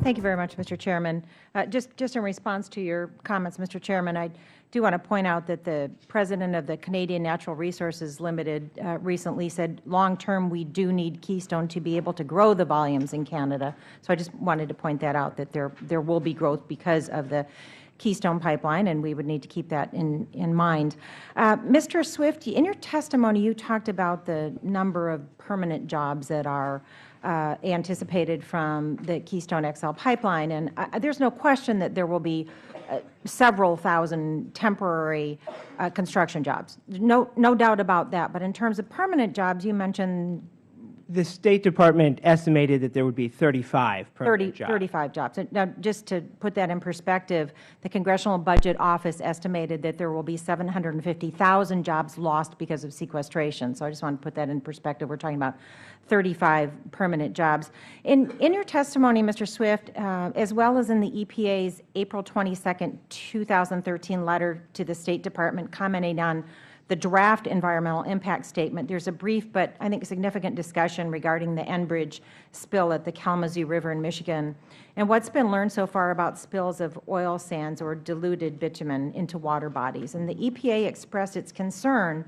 Thank you very much, Mr. Chairman. Just in response to your comments, Mr. Chairman, I do want to point out that the president of the Canadian Natural Resources Limited recently said, long term, we do need Keystone to be able to grow the volumes in Canada. So I just wanted to point that out, that there will be growth because of the Keystone Pipeline, and we would need to keep that in mind. Mr. Swift, in your testimony, you talked about the number of permanent jobs that are anticipated from the Keystone XL Pipeline, and there's no question that there will be several thousand temporary construction jobs. No doubt about that. But in terms of permanent jobs, you mentioned the State Department estimated that there would be 35 permanent jobs. 35 jobs. Now, just to put that in perspective, the Congressional Budget Office estimated that there will be 750,000 jobs lost because of sequestration. So I just want to put that in perspective. We're talking about 35 permanent jobs. In your testimony, Mr. Swift, as well as in the EPA's April 22, 2013 letter to the State Department commenting on the draft environmental impact statement, there's a brief but I think significant discussion regarding the Enbridge spill at the Kalamazoo River in Michigan and what's been learned so far about spills of oil sands or diluted bitumen into water bodies. And the EPA expressed its concern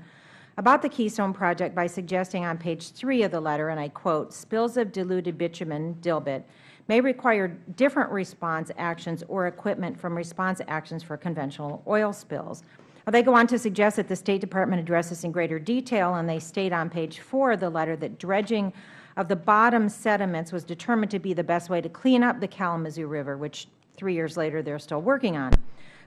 about the Keystone project by suggesting on page 3 of the letter, and I quote, spills of diluted bitumen, dilbit, may require different response actions or equipment from response actions for conventional oil spills. They go on to suggest that the State Department address this in greater detail, and they state on page 4 of the letter that dredging of the bottom sediments was determined to be the best way to clean up the Kalamazoo River, which 3 years later they're still working on.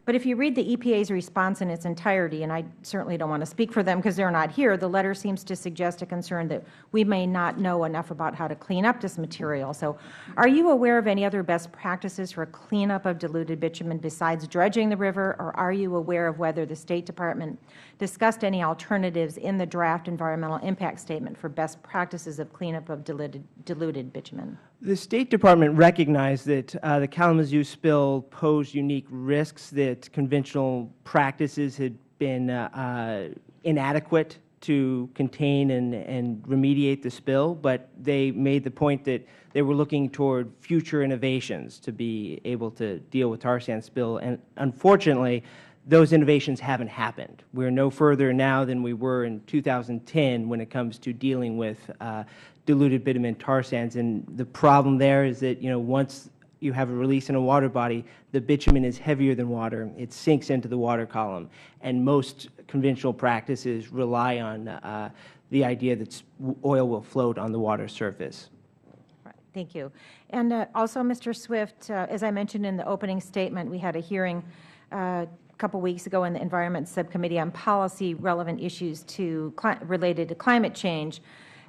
But if you read the EPA's response in its entirety, and I certainly don't want to speak for them because they're not here, the letter seems to suggest a concern that we may not know enough about how to clean up this material. So are you aware of any other best practices for cleanup of diluted bitumen besides dredging the river, or are you aware of whether the State Department discussed any alternatives in the draft environmental impact statement for best practices of cleanup of diluted bitumen? The State Department recognized that the Kalamazoo spill posed unique risks, that conventional practices had been inadequate to contain and remediate the spill, but they made the point that they were looking toward future innovations to be able to deal with tar sand spill, and unfortunately, those innovations haven't happened. We're no further now than we were in 2010 when it comes to dealing with diluted bitumen tar sands. And the problem there is that, once you have a release in a water body, the bitumen is heavier than water. It sinks into the water column. And most conventional practices rely on the idea that oil will float on the water surface. Right. Thank you. And also, Mr. Swift, as I mentioned in the opening statement, we had a hearing a couple weeks ago in the Environment Subcommittee on policy relevant issues related to climate change.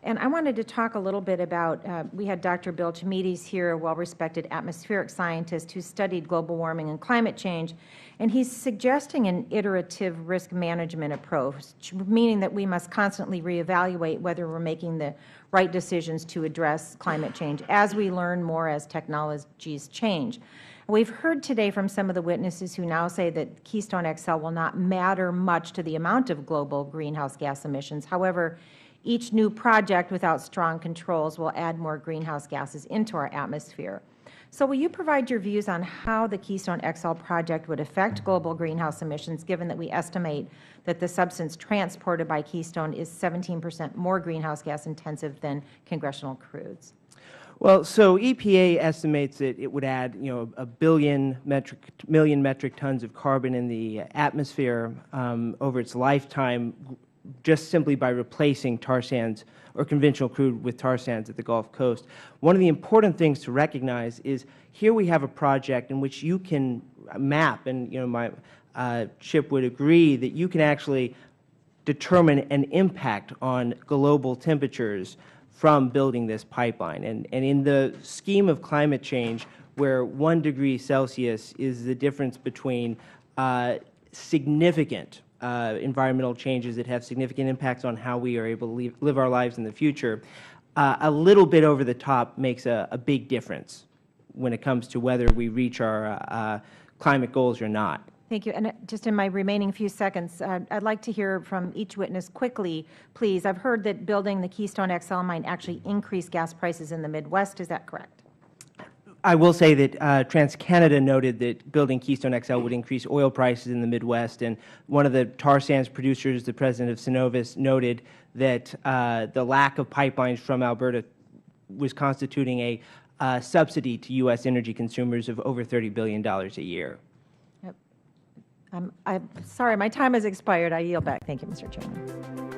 And I wanted to talk a little bit about, we had Dr. Bill Chimides here, a well-respected atmospheric scientist who studied global warming and climate change, and he's suggesting an iterative risk management approach, meaning that we must constantly reevaluate whether we're making the right decisions to address climate change as we learn more as technologies change. We've heard today from some of the witnesses who now say that Keystone XL will not matter much to the amount of global greenhouse gas emissions. However, each new project without strong controls will add more greenhouse gases into our atmosphere. So will you provide your views on how the Keystone XL project would affect global greenhouse emissions, given that we estimate that the substance transported by Keystone is 17% more greenhouse gas intensive than congressional crudes? Well, so EPA estimates that it would add, a million metric tons of carbon in the atmosphere over its lifetime, just simply by replacing tar sands or conventional crude with tar sands at the Gulf Coast. One of the important things to recognize is here we have a project in which you can map, and my Chip would agree that you can actually determine an impact on global temperatures from building this pipeline. And in the scheme of climate change, where 1 degree Celsius is the difference between significant environmental changes that have significant impacts on how we are able to live our lives in the future, a little bit over the top makes a big difference when it comes to whether we reach our climate goals or not. Thank you. And just in my remaining few seconds, I'd like to hear from each witness quickly, please. I've heard that building the Keystone XL might actually increase gas prices in the Midwest. Is that correct? I will say that TransCanada noted that building Keystone XL would increase oil prices in the Midwest, and one of the tar sands producers, the president of Cenovus, noted that the lack of pipelines from Alberta was constituting a subsidy to U.S. energy consumers of over $30 billion a year. I'm sorry, my time has expired. I yield back. Thank you, Mr. Chairman.